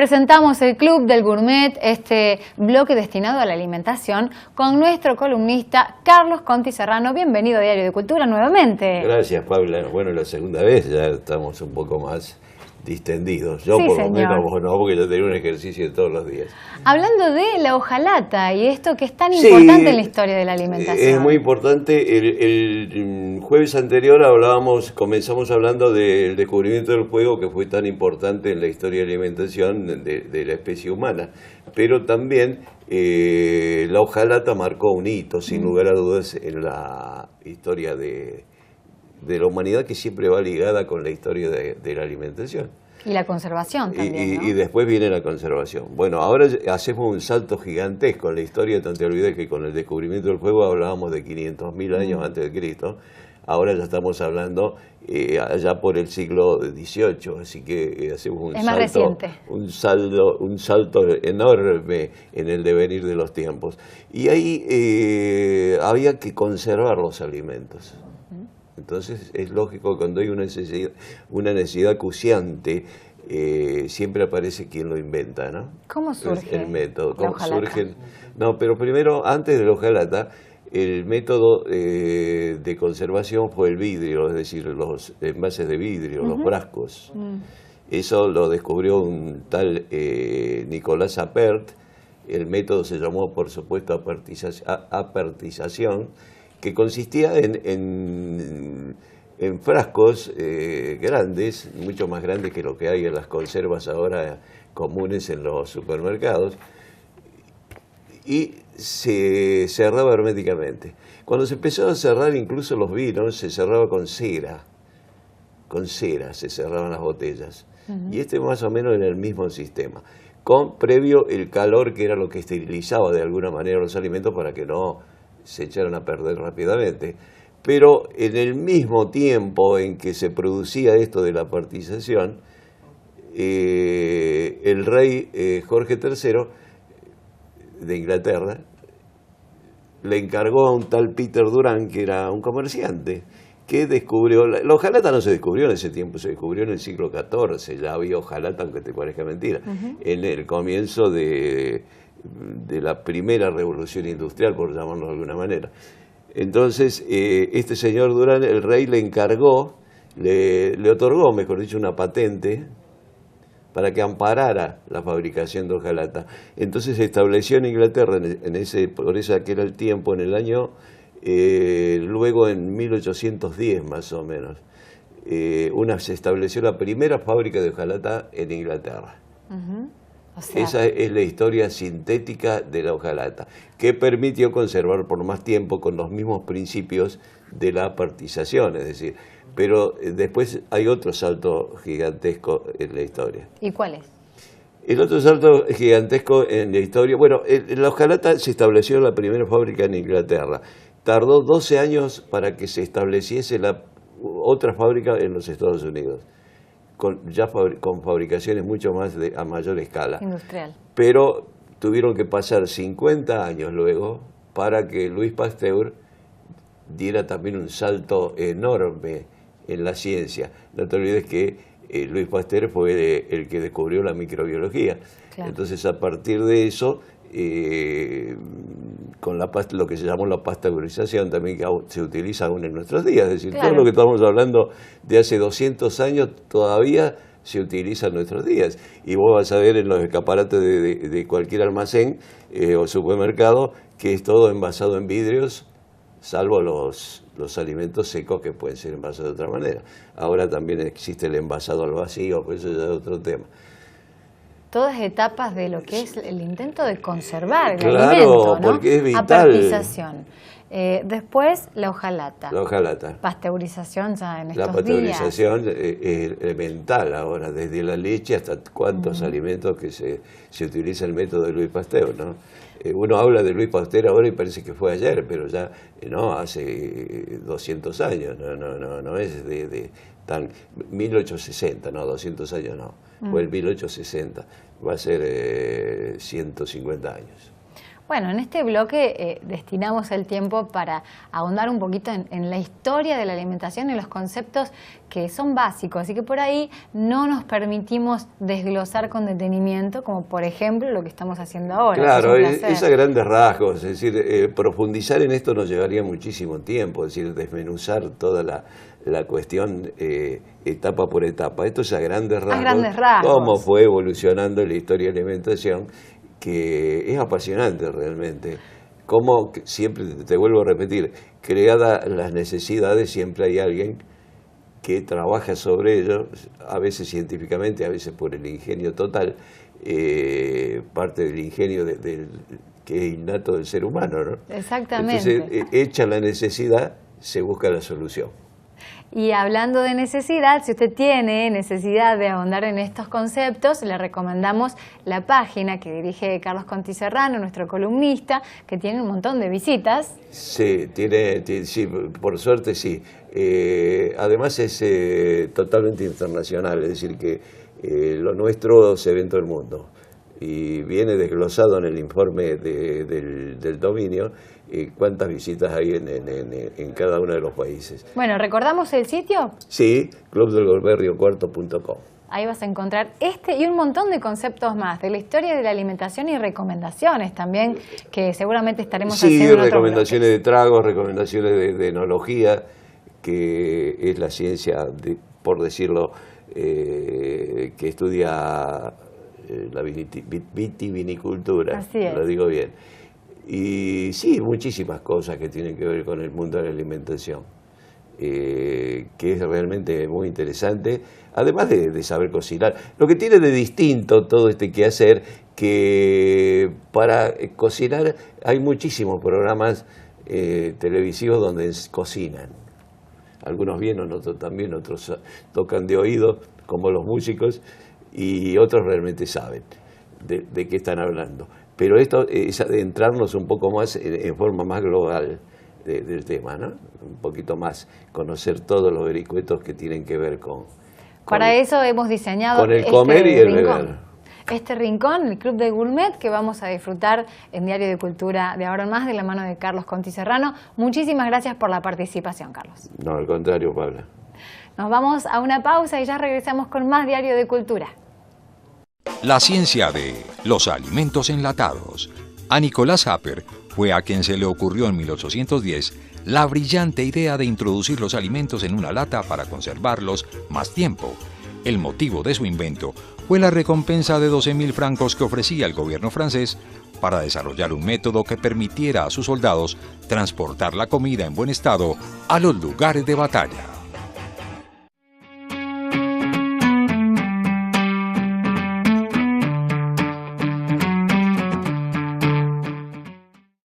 presentamos el Club del Gourmet, este bloque destinado a la alimentación, con nuestro columnista Carlos Conti Serrano. Bienvenido a Diario de Cultura nuevamente. Gracias, Paula. Bueno, la segunda vez ya estamos un poco más distendidos. Yo sí, por señor. lo menos, vos no, porque yo tenía un ejercicio todos los días. Hablando de la hojalata y esto que es tan importante en la historia de la alimentación. Es muy importante. El jueves anterior comenzamos hablando del descubrimiento del fuego, que fue tan importante en la historia de la alimentación de la especie humana. Pero también la hojalata marcó un hito, sin lugar a dudas, en la historia de la humanidad, que siempre va ligada con la historia de la alimentación. Y la conservación también, ¿no? Y después viene la conservación. Bueno, ahora hacemos un salto gigantesco en la historia. No te olvides que con el descubrimiento del fuego hablábamos de 500.000 años antes de Cristo. Ahora ya estamos hablando allá por el siglo XVIII, así que hacemos un salto enorme en el devenir de los tiempos. Y ahí había que conservar los alimentos. Entonces es lógico que cuando hay una necesidad acuciante, siempre aparece quien lo inventa, ¿no? ¿Cómo surge el método? ¿Cómo surge? No, pero primero, antes de la hojalata, el método de conservación fue el vidrio, es decir, los envases de vidrio, los frascos. Eso lo descubrió un tal Nicolás Appert. El método se llamó, por supuesto, apertización, que consistía en frascos grandes, mucho más grandes que lo que hay en las conservas ahora comunes en los supermercados, y se cerraba herméticamente. Cuando se empezó a cerrar incluso los vinos, se cerraba con cera se cerraban las botellas. Y más o menos en el mismo sistema, con previo el calor, que era lo que esterilizaba de alguna manera los alimentos para que no se echaron a perder rápidamente. Pero en el mismo tiempo en que se producía esto de la apertización, el rey Jorge III de Inglaterra le encargó a un tal Peter Durand, que era un comerciante, que descubrió, la hojalata no se descubrió en ese tiempo, se descubrió en el siglo XIV, ya había hojalata, aunque te parezca mentira, en el comienzo de la primera revolución industrial, por llamarlo de alguna manera. Entonces, este señor Durand, el rey le encargó, le otorgó, mejor dicho, una patente para que amparara la fabricación de hojalata. Entonces se estableció en Inglaterra, por eso aquel era el tiempo, en el año, luego en 1810 más o menos, se estableció la primera fábrica de hojalata en Inglaterra. O sea, esa es la historia sintética de la hojalata, que permitió conservar por más tiempo con los mismos principios de la apertización, es decir, pero después hay otro salto gigantesco en la historia. ¿Y cuál es? El otro salto gigantesco en la historia, bueno, la hojalata se estableció la primera fábrica en Inglaterra. Tardó 12 años para que se estableciese la otra fábrica en los Estados Unidos, con fabricaciones mucho más a mayor escala. Industrial. Pero tuvieron que pasar 50 años luego para que Louis Pasteur diera también un salto enorme en la ciencia. No te olvides que Louis Pasteur fue el que descubrió la microbiología. Claro. Entonces, a partir de eso, con lo que se llamó la pasteurización, también que se utiliza aún en nuestros días. Es decir, claro, todo lo que estamos hablando de hace 200 años todavía se utiliza en nuestros días. Y vos vas a ver en los escaparates de cualquier almacén o supermercado que es todo envasado en vidrios, salvo los alimentos secos que pueden ser envasados de otra manera. Ahora también existe el envasado al vacío, pues eso ya es otro tema. Todas etapas de lo que es el intento de conservar el claro, alimento, ¿no? Porque es vital. Apertización. Después la hojalata. La hojalata. Pasteurización ya en estos días. La pasteurización es elemental ahora, desde la leche hasta cuántos alimentos que se utiliza el método de Louis Pasteur, ¿no? Uno habla de Louis Pasteur ahora y parece que fue ayer, pero ya no, hace 200 años, no es de tan 1860, no, 200 años no, fue el 1860, va a ser 150 años. Bueno, en este bloque destinamos el tiempo para ahondar un poquito en la historia de la alimentación y los conceptos que son básicos y que por ahí no nos permitimos desglosar con detenimiento, como por ejemplo lo que estamos haciendo ahora. Claro, es a grandes rasgos, es decir, profundizar en esto nos llevaría muchísimo tiempo, es decir, desmenuzar toda la cuestión etapa por etapa. Esto es a grandes rasgos, cómo fue evolucionando la historia de la alimentación, que es apasionante realmente. Como siempre, te vuelvo a repetir, creadas las necesidades, siempre hay alguien que trabaja sobre ello, a veces científicamente, a veces por el ingenio total, parte del ingenio que es innato del ser humano, ¿no? Exactamente. Entonces, hecha la necesidad, se busca la solución. Y hablando de necesidad, si usted tiene necesidad de ahondar en estos conceptos, le recomendamos la página que dirige Carlos Conti Serrano, nuestro columnista, que tiene un montón de visitas. Sí, sí, por suerte sí. Además es totalmente internacional, es decir que lo nuestro se ve en todo el mundo. Y viene desglosado en el informe del dominio cuántas visitas hay en cada uno de los países. Bueno, ¿recordamos el sitio? Sí, clubdelgolberriocuarto.com. Ahí vas a encontrar este y un montón de conceptos más de la historia de la alimentación y recomendaciones también, que seguramente estaremos haciendo en otro recomendaciones de tragos, recomendaciones de enología, que es la ciencia, por decirlo, que estudia la vitivinicultura, así es. Lo digo bien. Y sí, muchísimas cosas que tienen que ver con el mundo de la alimentación, que es realmente muy interesante, además de saber cocinar. Lo que tiene de distinto todo este quehacer, que para cocinar hay muchísimos programas televisivos donde cocinan. Algunos bien, otros también, otros tocan de oído, como los músicos, y otros realmente saben de qué están hablando. Pero esto es adentrarnos un poco más en forma más global del tema, ¿no? Un poquito más, conocer todos los vericuetos que tienen que ver con eso hemos diseñado con el comer y el beber. Este rincón, el Club de Gourmet, que vamos a disfrutar en Diario de Cultura de ahora en más, de la mano de Carlos Conti Serrano. Muchísimas gracias por la participación, Carlos. No, al contrario, Pabla. Nos vamos a una pausa y ya regresamos con más Diario de Cultura. La ciencia de los alimentos enlatados. A Nicolás Haper fue a quien se le ocurrió en 1810 la brillante idea de introducir los alimentos en una lata para conservarlos más tiempo. El motivo de su invento fue la recompensa de 12.000 francos que ofrecía el gobierno francés para desarrollar un método que permitiera a sus soldados transportar la comida en buen estado a los lugares de batalla.